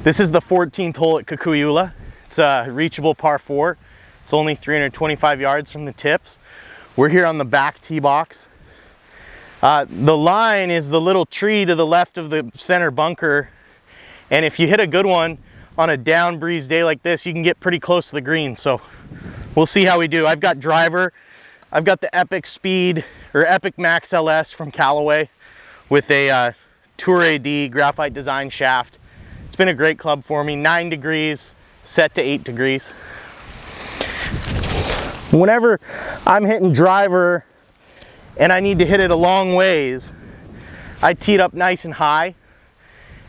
This is the 14th hole at Kukuiula. It's a reachable par 4. It's only 325 yards from the tips. We're here on the back tee box. The line is the little tree to the left of the center bunker. And if you hit a good one on a down breeze day like this, you can get pretty close to the green. So we'll see how we do. I've got driver. I've got the Epic Speed or Epic Max LS from Callaway with a Tour AD graphite design shaft. It's been a great club for me. 9 degrees, set to 8 degrees. Whenever I'm hitting driver and I need to hit it a long ways, I tee it up nice and high.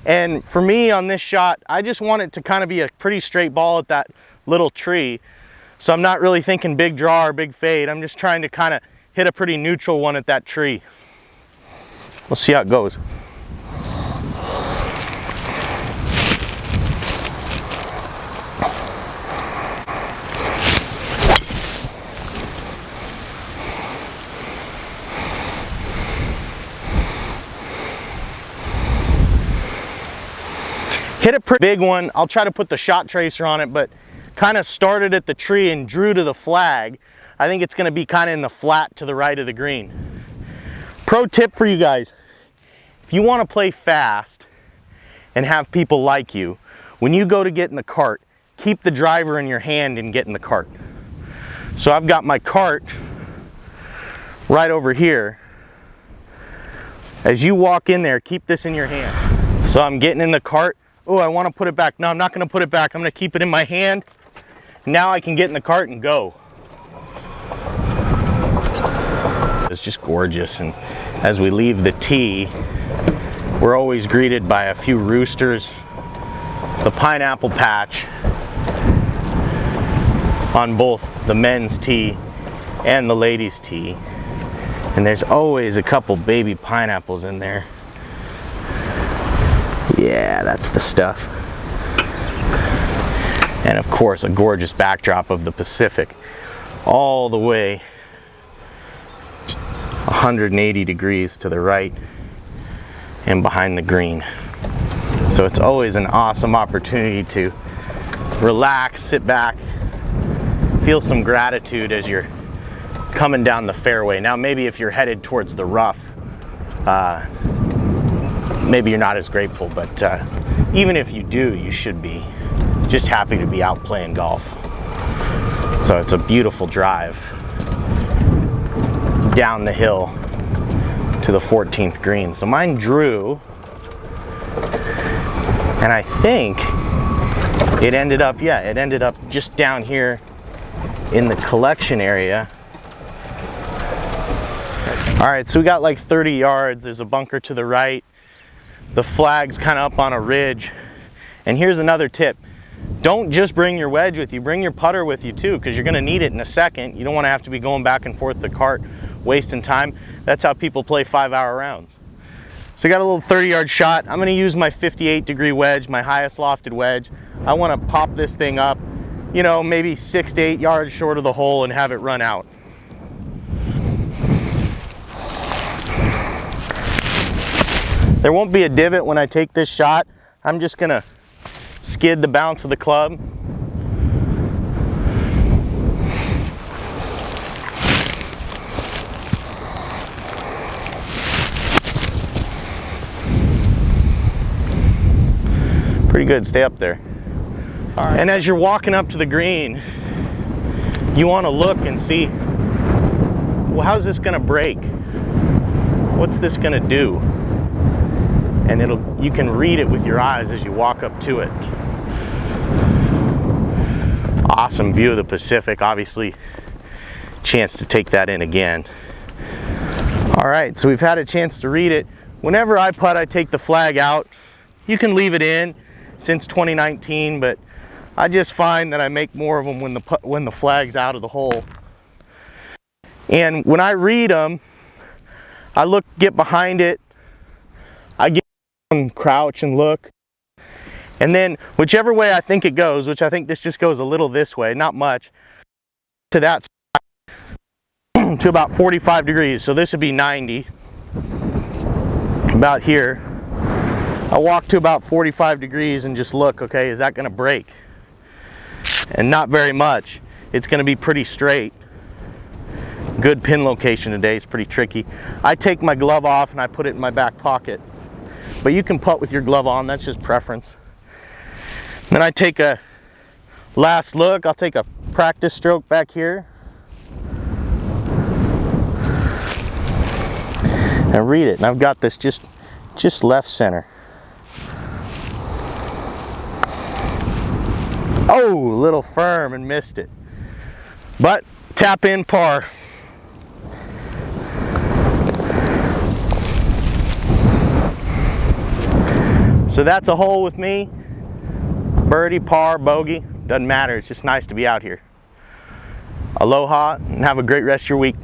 And for me on this shot, I just want it to kind of be a pretty straight ball at that little tree. So I'm not really thinking big draw or big fade. I'm just trying to kind of hit a pretty neutral one at that tree. We'll see how it goes. Hit a pretty big one. I'll try to put the shot tracer on it, but kind of started at the tree and drew to the flag. I think it's going to be kind of in the flat to the right of the green. Pro tip for you guys, if you want to play fast and have people like you, when you go to get in the cart, keep the driver in your hand and get in the cart. So I've got my cart right over here. As you walk in there, keep this in your hand. So I'm getting in the cart. Oh, I want to put it back. No, I'm not going to put it back. I'm going to keep it in my hand. Now I can get in the cart and go. It's just gorgeous. And as we leave the tee, we're always greeted by a few roosters, the pineapple patch on both the men's tee and the ladies' tee. And there's always a couple baby pineapples in there. Yeah, that's the stuff. And of course, a gorgeous backdrop of the Pacific all the way 180 degrees to the right and behind the green. So it's always an awesome opportunity to relax, sit back, feel some gratitude as you're coming down the fairway. Now maybe if you're headed towards the rough, maybe you're not as grateful, but even if you do, you should be just happy to be out playing golf. So it's a beautiful drive down the hill to the 14th green. So mine drew, and I think it ended up, yeah, it ended up just down here in the collection area. All right, so we got like 30 yards. There's a bunker to the right. The flag's kind of up on a ridge. And here's another tip. Don't just bring your wedge with you, bring your putter with you too, because you're going to need it in a second. You don't want to have to be going back and forth to the cart, wasting time. That's how people play 5-hour rounds. So I got a little 30-yard shot. I'm going to use my 58-degree wedge, my highest lofted wedge. I want to pop this thing up, you know, maybe 6 to 8 yards short of the hole and have it run out. There won't be a divot when I take this shot. I'm just going to skid the bounce of the club. Pretty good, stay up there. All right. And as you're walking up to the green, you want to look and see, well, how's this going to break? What's this going to do? And you can read it with your eyes as you walk up to it. Awesome view of the Pacific, obviously chance to take that in again. All right, so we've had a chance to read it. Whenever I putt, I take the flag out. You can leave it in since 2019, but I just find that I make more of them when the flag's out of the hole. And when I read them, I get behind it, I get and crouch and look, and then whichever way I think it goes, which I think this just goes a little this way, not much, to that side, to about 45 degrees. So this would be 90, about here. I walk to about 45 degrees and just look, okay, is that gonna break? And not very much. It's gonna be pretty straight. Good pin location today, it's pretty tricky. I take my glove off and I put it in my back pocket. But you can putt with your glove on, that's just preference. Then I take a last look, I'll take a practice stroke back here. And read it, and I've got this just left center. Oh, a little firm and missed it. But tap in par. So that's a hole with me. Birdie, par, bogey, doesn't matter. It's just nice to be out here. Aloha and have a great rest of your week.